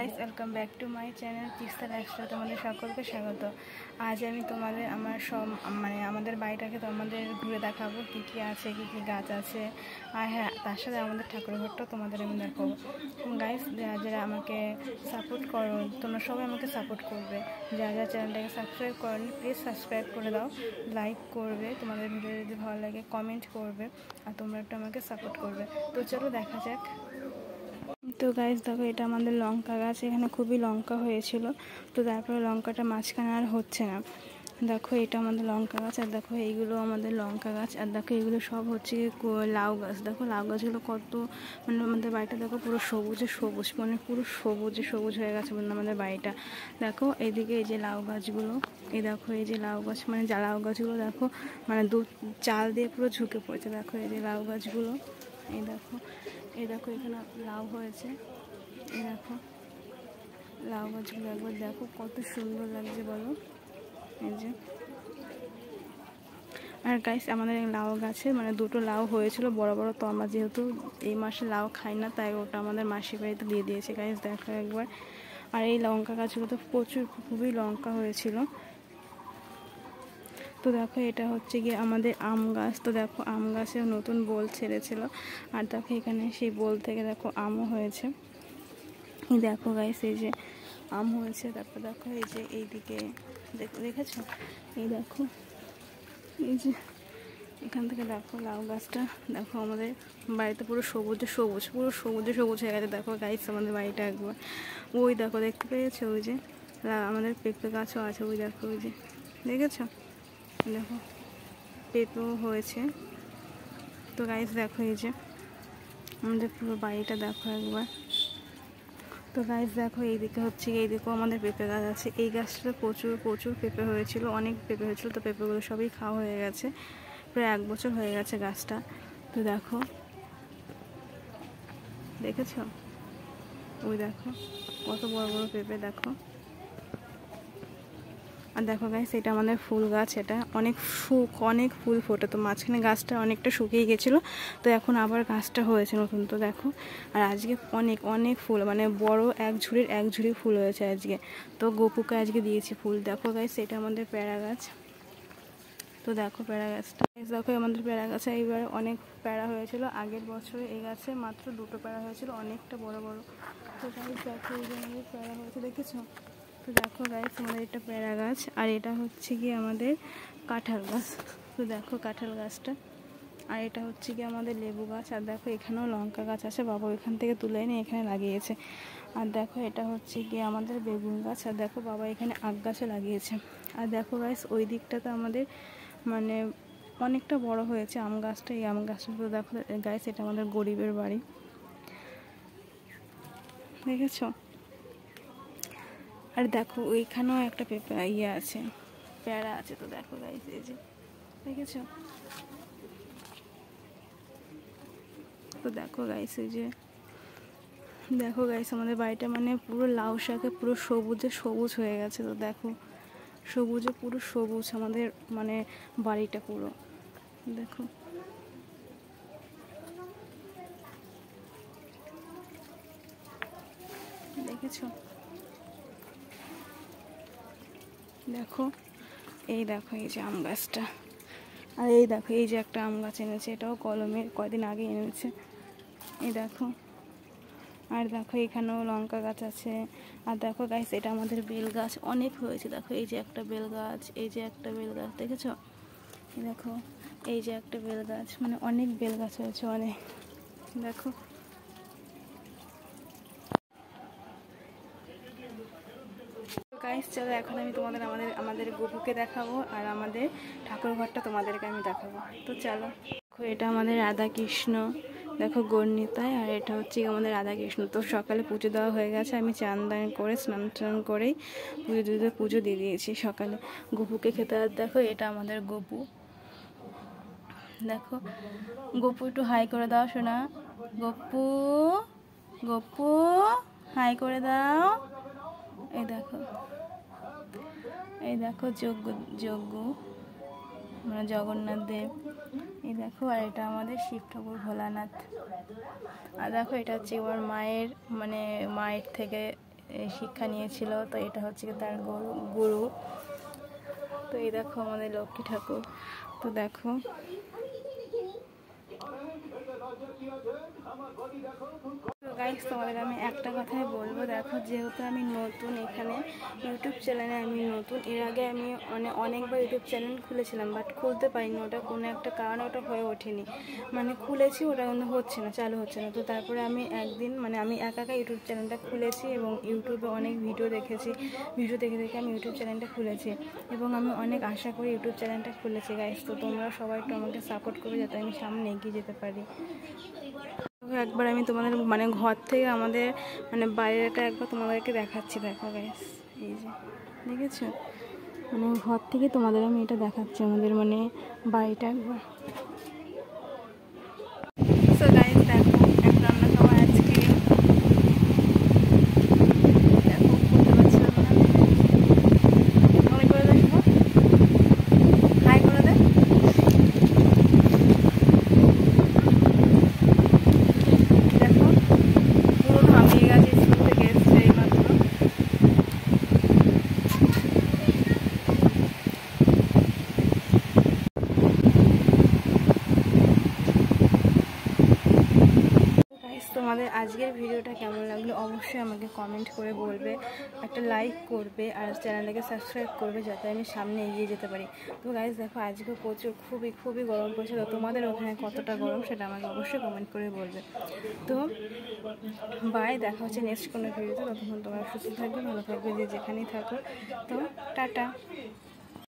Guys, welcome back to my channel Teesta lifestyle. তোমাদের সকলকে স্বাগত। আজ আমি তোমাদের আমাদের বাড়িটাকে তোমাদের ঘুরে দেখাবো, কী কী আছে, কী কী গাছ আছে, আর হ্যাঁ, তার সাথে আমাদের ঠাকুর ঘরটাও তোমাদের আমি দেখাবো। গাইস, যারা আমাকে সাপোর্ট করো, তোমরা সবাই আমাকে সাপোর্ট করবে। যারা চ্যানেলটাকে সাবস্ক্রাইব করনি, প্লিজ সাবস্ক্রাইব করে দাও, লাইক করবে, তোমাদের ভিডিও যদি ভালো লাগে কমেন্ট করবে, আর তোমরা একটু আমাকে সাপোর্ট করবে। তো চলো দেখা যাক। তো গাইস দেখো, এটা আমাদের লঙ্কা গাছ। এখানে খুবই লঙ্কা হয়েছিল, তো তারপরে লঙ্কাটা মাঝখানে আর হচ্ছে না। দেখো, এটা আমাদের লঙ্কা গাছ, আর দেখো এইগুলো আমাদের লঙ্কা গাছ, আর দেখো এগুলো সব হচ্ছে লাউ গাছ। দেখো লাউ গাছগুলো কত, আমাদের বাড়িটা দেখো পুরো সবুজে সবুজ, পুরো সবুজে সবুজ হয়ে গেছে আমাদের বাড়িটা। দেখো এইদিকে এই যে লাউ গাছগুলো, এই দেখো এই যে লাউ গাছ, লাউ গাছগুলো দেখো দু চাল দিয়ে পুরো ঝুঁকে পড়েছে। দেখো এই যে লাউ গাছগুলো, এই দেখো এখানে লাউ হয়েছে। এই দেখো লাউ গাছগুলো একবার দেখো কত সুন্দর লাগছে বলো, এই যে। আর গাইস, আমাদের লাউ গাছে দুটো লাউ হয়েছিল বড় বড়, তো আমরা যেহেতু এই মাসে লাউ খাই না, তাই ওটা আমাদের মাসির বাড়িতে দিয়ে দিয়েছে। গাইস দেখো একবার। আর এই লঙ্কা গাছগুলো তো খুবই লঙ্কা হয়েছিল। তো দেখো, এটা হচ্ছে গিয়ে আমাদের আম গাছ। তো দেখো আম গাছেও নতুন বোল ছেড়েছিল, আর দেখো এখানে সেই বোল থেকে দেখো আমও হয়েছে। দেখো গাইস, এই যে আম হয়েছে। তারপর দেখো এই যে এইদিকে দেখেছো, এই দেখো এই যে এখান থেকে দেখো লাউ গাছটা। দেখো আমাদের বাড়িতে পুরো সবুজে সবুজ, পুরো সবুজে সবুজ হয়ে গেছে। দেখো গাইস, আমাদের বাড়িটা একবার ওই দেখো, দেখতে পেয়েছো? ওই যে আমাদের পেঁপে গাছও আছে, ওই দেখো ওই যে, দেখেছো? দেখো পেঁপেও হয়েছে। তো গাইস দেখো, এই যে আমাদের পুরো বাড়িটা দেখো একবার। তো গাইস দেখো, এইদিকে হচ্ছে, এইদিকেও আমাদের পেঁপে গাছ আছে। এই গাছটা প্রচুর প্রচুর পেঁপে হয়েছিল, অনেক পেঁপে হয়েছিল। তো পেঁপেগুলো সবই খাওয়া হয়ে গেছে, প্রায় 1 বছর হয়ে গেছে গাছটা। তো দেখো, দেখেছো? ওই দেখো কত বড় বড় পেঁপে, দেখো। আর দেখো গাইস, এটা আমাদের ফুল গাছ। এটা অনেক ফুল ফোটে। তো মাঝখানে গাছটা অনেকটা শুকিয়ে গেছিলো, তো এখন আবার গাছটা হয়েছে নতুন। তো দেখো, আর আজকে অনেক ফুল, বড় এক ঝুড়ি ফুল হয়েছে আজকে। তো গপুকে আজকে দিয়েছি ফুল। দেখো গাইস, এটা আমাদের প্যারা গাছ। তো দেখো প্যারা গাছটা, দেখো আমাদের প্যারা গাছে এইবার অনেক প্যারা হয়েছিল। আগের বছরে এই গাছে মাত্র 2টো প্যারা হয়েছিল, অনেকটা বড় বড়। তো গাইস দেখো, এই যে আমাদের প্যারা হয়েছে, দেখেছো? তো দেখো গাইস, আমাদের এটা প্যারা গাছ, আর এটা হচ্ছে কি আমাদের কাঁঠাল গাছ। তো দেখো কাঁঠাল গাছটা। আর এটা হচ্ছে কি আমাদের লেবু গাছ। আর দেখো এখানেও লঙ্কা গাছ আছে, বাবা এখান থেকে তুলে এনে এখানে লাগিয়েছে। আর দেখো এটা হচ্ছে কি আমাদের বেগুন গাছ। আর দেখো বাবা এখানে আখ গাছও লাগিয়েছে। আর দেখো গাইস, ওই দিকটাতে আমাদের অনেকটা বড় হয়েছে আম গাছটা। এই আম গাছটা তো দেখো গাইস, এটা আমাদের গরিবের বাড়ি, দেখেছো? আর দেখো ওইখানেও একটা আছে, প্যারা আছে। তো দেখো গাইস, এই যে, দেখেছো? তো দেখো গাইস, এই যে দেখো গাইস, আমাদের বাড়িটা পুরো লাউ শাকে পুরো সবুজে সবুজ হয়ে গেছে। তো দেখো সবুজে পুরো সবুজ আমাদের বাড়িটা পুরো, দেখো। দেখেছো? দেখো এই দেখো, এই যে আম গাছটা। আর এই দেখো, এই যে একটা আম গাছ এনেছে, এটাও কলমের, কয়দিন আগে এনেছে। এই দেখো। আর দেখো এখানেও লঙ্কা গাছ আছে। আর দেখো গাইস, এটা আমাদের বেল গাছ, অনেক হয়েছে। দেখো এই যে একটা বেল গাছ, এই যে একটা বেল গাছ, দেখেছো? দেখো এই যে একটা বেল গাছ, অনেক বেল গাছ হয়েছে, অনেক। দেখো গাইস, চলো এখন আমি তোমাদের আমাদের গপুকে দেখাবো, আর আমাদের ঠাকুর ঘরটা তোমাদেরকে আমি দেখাবো। তো চলো। দেখো এটা আমাদের রাধাকৃষ্ণ, দেখো গর্ণিতায়। আর এটা হচ্ছে আমাদের রাধাকৃষ্ণ। তো সকালে পুজো দেওয়া হয়ে গেছে, আমি চান দান করে স্নান টান করেই পুজো দিয়ে দিয়েছি সকালে গপুকে খেতে। আর দেখো এটা আমাদের গপু, দেখো গপু একটু হাই করে দাও শোনা, গপু গপু হাই করে দাও। এই দেখো, এই দেখো যজ্ঞ জগন্নাথ দেব, এই দেখো। আর এটা আমাদের শিব ঠাকুর ভোলানাথ। আর দেখো এটা হচ্ছে ওর মায়ের থেকে শিক্ষা নিয়েছিল। তো এটা হচ্ছে কি তার গুরু। তো এই দেখো আমাদের লক্ষ্মী ঠাকুর। তো দেখো গাইস, তোমাদের আমি একটা কথাই বলবো, দেখো যেহেতু আমি নতুন এখানে ইউটিউব চ্যানেলে, আমি নতুন, এর আগে আমি অনেকবার ইউটিউব চ্যানেল খুলেছিলাম, বাট খুলতে পারিনি, ওটা কোনো একটা কারণে ওটা হয়ে ওঠেনি, মানে খুলেছি ওটা কিন্তু হচ্ছে না, চালু হচ্ছে না। তো তারপরে আমি একদিন আমি একা ইউটিউব চ্যানেলটা খুলেছি এবং ইউটিউবে অনেক ভিডিও দেখেছি, ভিডিও দেখে দেখে আমি ইউটিউব চ্যানেলটা খুলেছি এবং আমি অনেক আশা করি ইউটিউব চ্যানেলটা খুলেছি গাইস। তো তোমরা সবাই একটু আমাকে সাপোর্ট করবে যাতে আমি সামনে এগিয়ে যেতে পারি। একবার আমি তোমাদের ঘর থেকে আমাদের বাইরেটা একবার তোমাদেরকে দেখাচ্ছি, দেখো গাইস, এই যে দেখেছো, ঘর থেকে তোমাদের আমি এটা দেখাচ্ছি, আমাদের বাড়িটা একবার। সো গাইস দেখো, এখন আমরা সবাই আজকে দেখো বলতে পারছিলাম না, মনে করে দেখো হাই করে দেয়। দেখো পুরো ঘামিয়ে গেছে, স্কুল থেকে এসছে এইমাত্র। তোমাদের আজকের ভিডিওটা কেমন লাগলো অবশ্যই আমাকে কমেন্ট করে বলবে, একটা লাইক করবে আর চ্যানেলটাকে সাবস্ক্রাইব করবে যাতে আমি সামনে এগিয়ে যেতে পারি। তো গাইস দেখো আজকে প্রচুর খুবই গরম পড়ছে। তো তোমাদের ওখানে কতটা গরম সেটা আমাকে অবশ্যই কমেন্ট করে বলবে। তো বাই, দেখা হচ্ছে নেক্সট কোনো ভিডিওতে। ততক্ষণ তোমরা সুস্থ থাকবে, ভালো থাকবে, যে যেখানেই থাকো। তো টাটা।